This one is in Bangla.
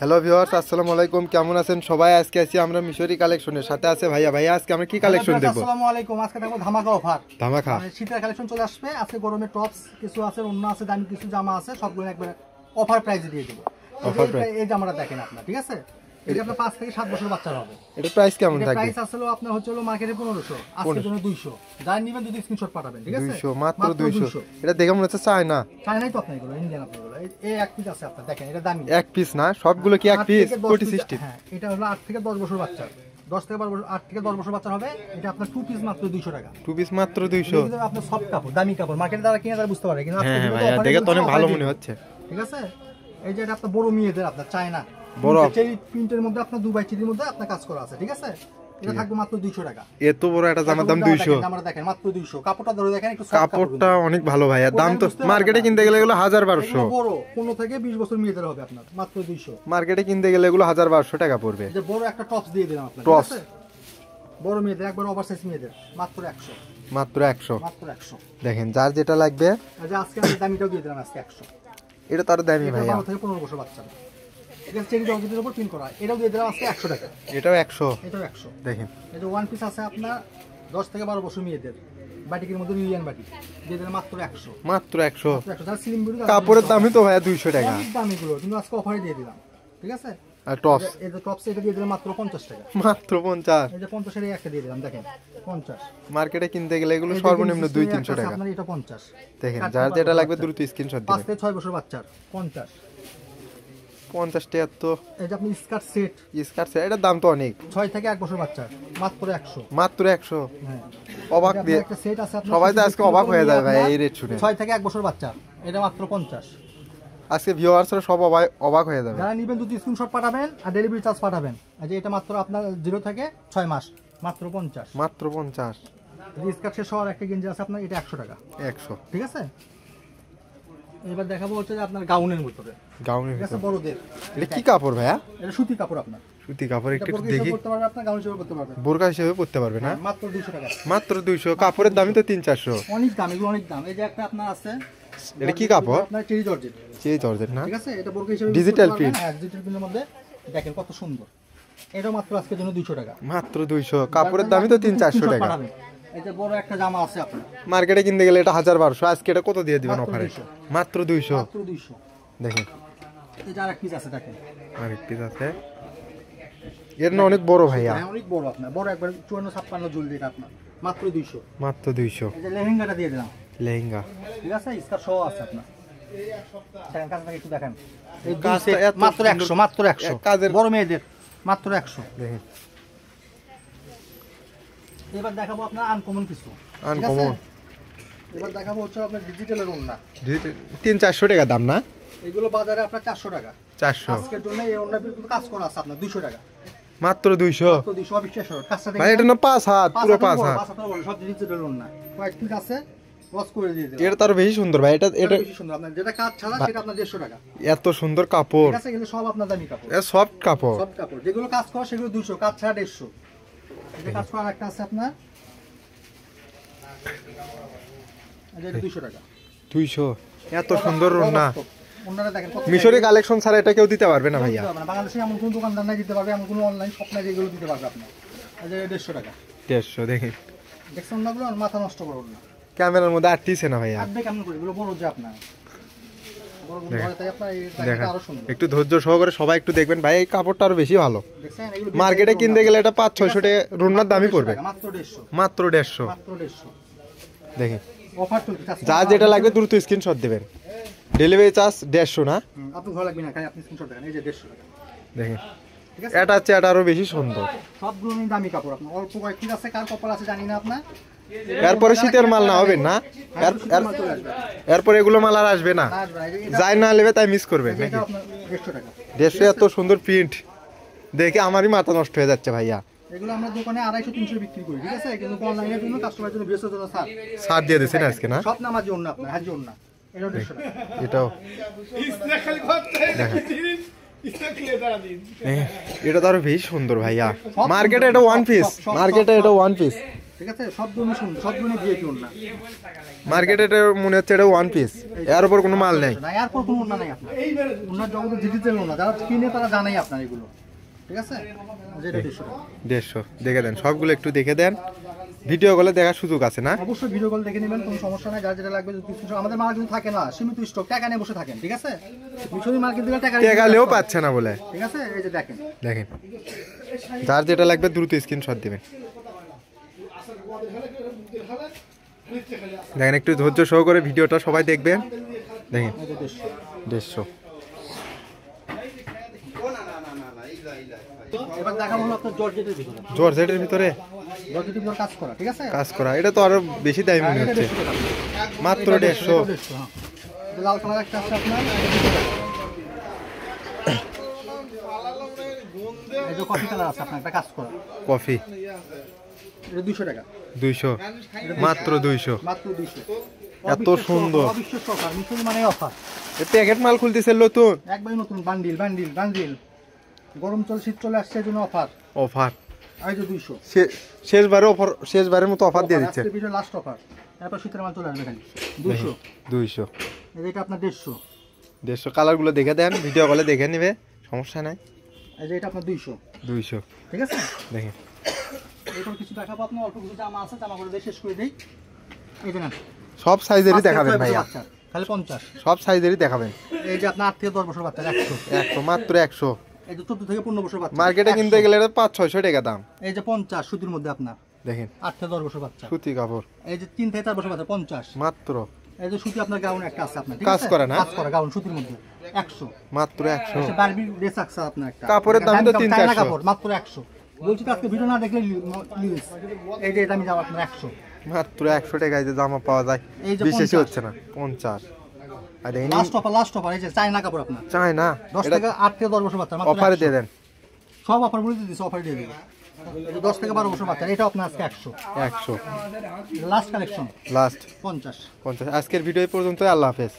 হ্যালো ভিউয়ার্স, আসসালামু আলাইকুম। কেমন আছেন সবাই? আজকে আছি আমরা মিশরি কালেকশনের সাথে আছে ভাইয়া। ভাইয়া আজকে আমরা কি কালেকশন দেব? আসসালামু আলাইকুম। আজকে দেখো ধামাকা অফার, ধামাকা মানে শীতের কালেকশন চলে আসবে। আজকে গরমের টপস কিছু আছে, অন্য আছে, দামি কিছু জামা আছে, সবগুলো একবার অফার প্রাইসে দিয়ে দেব। অফার প্রাইস এই জামাটা দেখেন আপনারা, ঠিক আছে? এটা আপনার 5 থেকে 7 বছর বাচ্চা হবে। এটা প্রাইস কেমন থাকবে? প্রাইস আসলে আপনার হচ্ছে মার্কেটে 1500, আজকের জন্য 200। যাই নেবেন যদি স্ক্রিনশট পাঠাবেন, ঠিক আছে? 200, মাত্র 200। এটা দেখে মনে হচ্ছে চায়না। চায়নাই তো আপনার এগুলো, ইন্ডিয়ান আপনার এগুলো। এই এক পিস আছে আপনার, দেখেন এটা দামি। এক পিস না, সবগুলো কি এক পিস? 40-60। হ্যাঁ, এটা হলো 8 থেকে 10 বছর বাচ্চা। 10 থেকে 12 বছর, 8 থেকে 10 বছর বাচ্চা হবে। এটা আপনার 2 পিস মাত্র 200 টাকা। 2 পিস মাত্র 200। এটা আপনার সফট কাপড়, দামি কাপড়। মার্কেটে যারা কিনে তারা বুঝতে পারে, কিন্তু হ্যাঁ ভাইয়া, দেখে তো অনেক ভালো মনে হচ্ছে। ঠিক আছে? এই যে এটা আপনার বড় মেয়েদের, আপনার চায়না বড় চেরি প্রিন্টের মধ্যে, আপনার দুবাই চেরির মধ্যে আপনার কাজ করা আছে, ঠিক আছে? এটা থাকবে মাত্র 200 টাকা। এত বড় একটা জামার দাম 200। আমরা দেখেন মাত্র 200। কাপড়টা ধরে দেখেন, একটু কাপড়টা অনেক ভালো ভাইয়া। দাম তো মার্কেটে কিনতে গেলে এগুলো 1000-1200। বড় 15 থেকে 20 বছর মেয়েদের হবে আপনার, মাত্র 200। মার্কেটে কিনতে গেলে এগুলো 1000-1200 টাকা পড়বে। যে বড় একটা টপস দিয়ে দিলাম আপনাদের, ঠিক আছে? বড় মেয়েদের, একবার ওভারসাইজ মেয়েদের, মাত্র 100। মাত্র 100। মাত্র 100। দেখেন যার যেটা লাগবে। আজ আজকে আমি দামিটাও দিয়ে দিলাম, আজকে 100। এটা তার দামি ভাইয়া। 12 থেকে 15 বছর বাচ্চা। এটা চেরি জর্জেটের উপর প্রিন্ট করা। এটাও দিয়ে দিলাম আজকে 100 টাকা। এটাও 100। এটাও 100। দেখেন এই যে ওয়ান পিস আছে আপনার 10 থেকে 12 বছর মেয়েদের, বাটিকের মধ্যে লিলিয়ান বাটি, দিয়ে দিলাম মাত্র 100। মাত্র 100। যারা স্লিম বডি, কাপড়ের দামই তো ভাইয়া 200 টাকা। অনেক দাম এগুলো, কিন্তু আজকে অফারে দিয়ে দিলাম, ঠিক আছে? আর টপস, এই যে টপস, এটা দিয়ে দিলাম মাত্র 50 টাকা। মাত্র 50। এই যে 50 এর একটা দিয়ে দিলাম, দেখেন 50। মার্কেটে কিনতে গেলে এগুলো সর্বনিম্ন 200-300 টাকা। আপনার এটা 50। দেখেন যার যেটা লাগবে দ্রুত স্ক্রিনশট 5 দিবেন। থেকে 6 বছর বাচ্চার 50। 50 টাকা তো এই যে আপনি স্কার্ট সেট, স্কার্ট এটার দাম তো অনেক। 6 থেকে 1 বছর বাচ্চার মাত্র 100। মাত্র 100। হ্যাঁ, অবাক দিয়ে একটা সেট আছে আপনার, সবাই তো আজকে অবাক হয়ে যাবে ভাই এই রেট শুনে। 6 থেকে 1 বছর বাচ্চা, এটা মাত্র 50। আজকে ভিউয়ার্সরা সব অবাক হয়ে যাবে। যারা নেবেন দুটো স্ক্রিনশট পাঠাবেন আর ডেলিভারি চার্জ পাঠাবেন। এই যে এটা মাত্র আপনার 0 থেকে 6 মাস, মাত্র 50। মাত্র 50। এই স্কার্ট শেষ হওয়ার একটা গেঞ্জি আছে আপনার, এটা 100 টাকা। 100। ঠিক আছে? এবার দেখাবো হচ্ছে যে আপনার গাউনের ভিতরে, গাউনের ঠিক আছে, ভিতরে বড়দের। এটা কি কাপড় ভাইয়া? এটা সুতি কাপড় আপনার, সুতি কাপড়। একটু বোরকা দেখি। হিসেবে পড়তে পারবে, আপনার গাউন হিসেবে পড়তে পারবে, বোরকা হিসেবে পড়তে পারবে না? মাত্র 200 টাকা। মাত্র 200। কাপড়ের দামই তো 300-400। অনেক দাম, এগুলো অনেক দাম। এই যে একটা আপনার আছে, এটা কি কাপড়? আপনার চেরি জর্জেট। চেরি জর্জেট না? ঠিক আছে? এটা বোরকা হিসেবে ডিজিটাল প্রিন্ট। হ্যাঁ, ডিজিটাল প্রিন্টের মধ্যে দেখেন কত সুন্দর। এটা মাত্র আজকের জন্য 200 টাকা। মাত্র 200। কাপড়ের দামই তো 300-400 টাকা। এই যে বড় একটা জামা আছে আপনার, মার্কেটে কিনতে গেলে এটা 1000-1200। আজকে এটা কত দিয়ে দিবেন অফারে? মাত্র 200। মাত্র 200। দেখেন এই যে আরেক পিস আছে, দেখেন আরেক পিস আছে। এর না অনেক বড় ভাইয়া। হ্যাঁ, অনেক বড় আপনার, বড় একবার 54-56 জুল দিয়ে আপনার, মাত্র 200। মাত্র 200। এই যে লেহেঙ্গাটা দিয়ে দিলাম, লেহেঙ্গা, ঠিক আছে? স্কার্ট সহ আছে আপনার। দেখেন কাজটা একটু দেখেন। এই কাজটা এত মাত্র সুন্দর। 100, মাত্র 100। কাজের বড় মেয়েদের মাত্র 100। দেখেন এবার দেখাবো আপনার আনকমন কিছু। আনকমন। এবার দেখাবো হচ্ছে আপনার ডিজিটালের ওড়না। 300-400 টাকা দাম না? এগুলো বাজারে আপনার 400 টাকা। 400। আজকের জন্য এই ওড়নার কিন্তু কাজ করা আছে আপনার 200 টাকা। মাত্র 200। তো 200 অবিশ্বাস হয়। কাজটা ভাই এটা না 5 হাত, পুরো 5 হাত। সব ডিজিটাল ওড়না। কয়েক পিস আছে, ওয়াশ করে দিয়ে দেব। এটা তার বেশি সুন্দর ভাই। এটা বেশি সুন্দর। আপনার যেটা কাজ ছাড়া সেটা আপনার 150 টাকা। এত সুন্দর কাপড়। ঠিক আছে? কিন্তু সব আপনার দামি কাপড়। এটা সফট কাপড়। সব কাপড় যেগুলো কাজ করে সেগুলো 200, কাজ ছাড়া 150। এটা কাজ করা একটা আছে আপনার, এটা 200 টাকা। 200। এত সুন্দর ওড়না। ওড়নাটা দেখেন কত। মিশরি কালেকশন ছাড়া এটা কেউ দিতে পারবে না ভাইয়া। বাংলাদেশে এমন কোনো দোকানদার নাই দিতে পারবে, এমন কোনো অনলাইন শপ নাই যেগুলো দিতে পারবে আপনার। এই যে 150 টাকা। 150। দেখেন দেখছেন ওড়নাগুলো, আর মাথা নষ্ট করুন না। ক্যামেরার মধ্যে আটতিছে না ভাইয়া। আপনি কেমন করে এগুলো বড় যে আপনার, বড়গুলো হয় তাই আপনার এই দেখেন টাকাটা আরো সুন্দর। একটু ধৈর্য সহকারে সবাই একটু দেখবেন ভাই। এই কাপড়টা আরো বেশি ভালো। দেখছেন এগুলো মার্কেটে কিনতে গেলে এটা 500-600 টাকা রুনার দামই পড়বে। মাত্র 150। মাত্র 150। মাত্র 150। দেখেন অফার চলছে। যা যেটা লাগবে দ্রুত স্ক্রিনশট দিবেন। ডেলিভারি চার্জ 150 না? আপনি ভালো লাগবে না, খালি আপনি স্ক্রিনশট দেখেন। এই যে 150 টাকা। দেখেন ঠিক আছে? এটা হচ্ছে, এটা আরো বেশি সুন্দর। সবগুলো দামি কাপড় আপনার, অল্প কয়েক পিস আছে, কার কপাল আছে জানি না আপনার। এরপরে শীতের মাল না হবে না? এরপর এগুলো মাল আর আসবে না। যাই না নেবে তাই মিস করবে নাকি? এটা আপনার 150 টাকা। 150। এত সুন্দর প্রিন্ট দেখে আমারই মাথা নষ্ট হয়ে যাচ্ছে ভাইয়া। এগুলো আমরা দোকানে 250-300 বিক্রি করি, ঠিক আছে? কিন্তু অনলাইনের জন্য কাস্টমারের জন্য বেশি জন্য ছাড় দিয়ে দিয়েছেন আজকে না? সব নামার জন্য আপনার, হাজি জন্য এটাও 150 টাকা। এটাও এটা তো আরো বেশি সুন্দর ভাইয়া। মার্কেটে এটা ওয়ান পিস, মার্কেটে এটা ওয়ান পিস। ঠিক আছে, সবগুলো শুনুন, সবগুলো ভিআইপি ওন্না। মার্কেটে এটা মনে হচ্ছে এটা ওয়ান পিস, এর উপর কোনো মাল নেই। না, এরপর কোনো ওন্না নাই আপনার। ওন্নার জগতে ডিজিটাল ওন্না, যারা কিনে তারা জানেই আপনার এগুলো, ঠিক আছে। যেটা 150 টাকা। 150 দেখে দেন, সবগুলো একটু দেখে দেন, ভিডিও কলে দেখার সুযোগ আছে না? অবশ্যই ভিডিও কল দেখে নেবেন, কোনো সমস্যা নাই। যার যেটা লাগবে যদি কিছু, আমাদের মাল কিন্তু থাকে না, সীমিত স্টক, টাকা নিয়ে বসে থাকেন, ঠিক আছে। মিশরি মাল কিন্তু টেকালেও পাচ্ছে না বলে, ঠিক আছে। এই যে দেখেন, দেখেন যার যেটা লাগবে দ্রুত স্ক্রিনশট দিবেন। দেখেন একটু ধৈর্য সহ করে ভিডিওটা সবাই দেখবেন। দেখেন এই যে 150 এবার দেখাবো হলো আপনার জর্জেটের ভিতরে। জর্জেটের ভিতরে জর্জেটের ভিতরে কাজ করা, ঠিক আছে। কাজ করা, এটা তো আরো বেশি দামি মনে এটা হচ্ছে। 150 টাকা। মাত্র এটা 150। 150, হ্যাঁ। এই লাল কালার একটা আছে আপনার, এটা 200 টাকা। এই যে কফি কালার আছে আপনার, একটা কাজ করা, কফি এটা 200 টাকা। 200, মাত্র 200। মাত্র 200। এত সুন্দর। অবিশ্বাস্য অফার, মিশরি মানে অফার। এই প্যাকেট মাল খুলতেছে নতুন, একবারই নতুন বান্ডিল বান্ডিল বান্ডিল। গরম চল শীত চলে আসছে, এই জন্য অফার। অফার এই যে 200। শেষবারে অফার, শেষবারের মতো অফার দিয়ে দিচ্ছে। আজকের ভিডিও লাস্ট অফার, তারপর শীতের মাল চলে আসবে খালি 200। 200 এই যে এটা আপনার 150। 150 কালারগুলো দেখে দেন, ভিডিও কলে দেখে নেবে, সমস্যা নাই। এই যে এটা আপনার 200, 200 ঠিক আছে। দেখেন এরপর কিছু দেখাবো আপনার, অল্প কিছু জামা আছে, জামাগুলো দিয়ে শেষ করে দেই। এই যে না, সব সাইজেরই দেখাবেন ভাইয়া, খালি 50। সব সাইজেরই দেখাবেন। এই যে আপনার 8 থেকে 10 বছর বাচ্চা 100। 100, মাত্র 100। এই যে 14 থেকে 15 বছর বাচ্চা মার্কেটে কিনতে গেলে 500-600 টাকা দাম। এই যে 50 সুতির মধ্যে আপনার দেখেন 8 থেকে 10 বছর বাচ্চা। সুতি কাপড়, এই যে 3 থেকে 4 বছর বাচ্চা 50। মাত্র এই যে সুতি আপনার গাউন একটা আছে আপনার, ঠিক কাজ আছে? করা না? কাজ করা গাউন সুতির মধ্যে 100। মাত্র 100। আচ্ছা, বারবি ড্রেস আছে আপনার একটা। কাপড়ের দাম তো 300-400 চায়না কাপড়, মাত্র 100। বলছি তো আজকে ভিডিও না দেখলে লিউজ। এই যে এটা আমি যাবো আপনার 100। মাত্র 100 টাকায় যে জামা পাওয়া যায়, এই যে বিশেষই 50 হচ্ছে না। 50 আর দেখেন লাস্ট অফার। এই যে চায়না কাপড় আপনার চাই না, 10 এটা থেকে 8 থেকে 10 বছর বাচ্চা মাত্র অফারে 100। দিয়ে দেন। সব অফার বলে দিয়েছি, অফার দিয়ে দেবো। এই যে 10 থেকে 12 বছর বাচ্চা, এটা আপনার আজকে 100। 100 লাস্ট কালেকশন লাস্ট 50। 50। আজকের ভিডিও এই পর্যন্ত, আল্লাহ হাফেজ।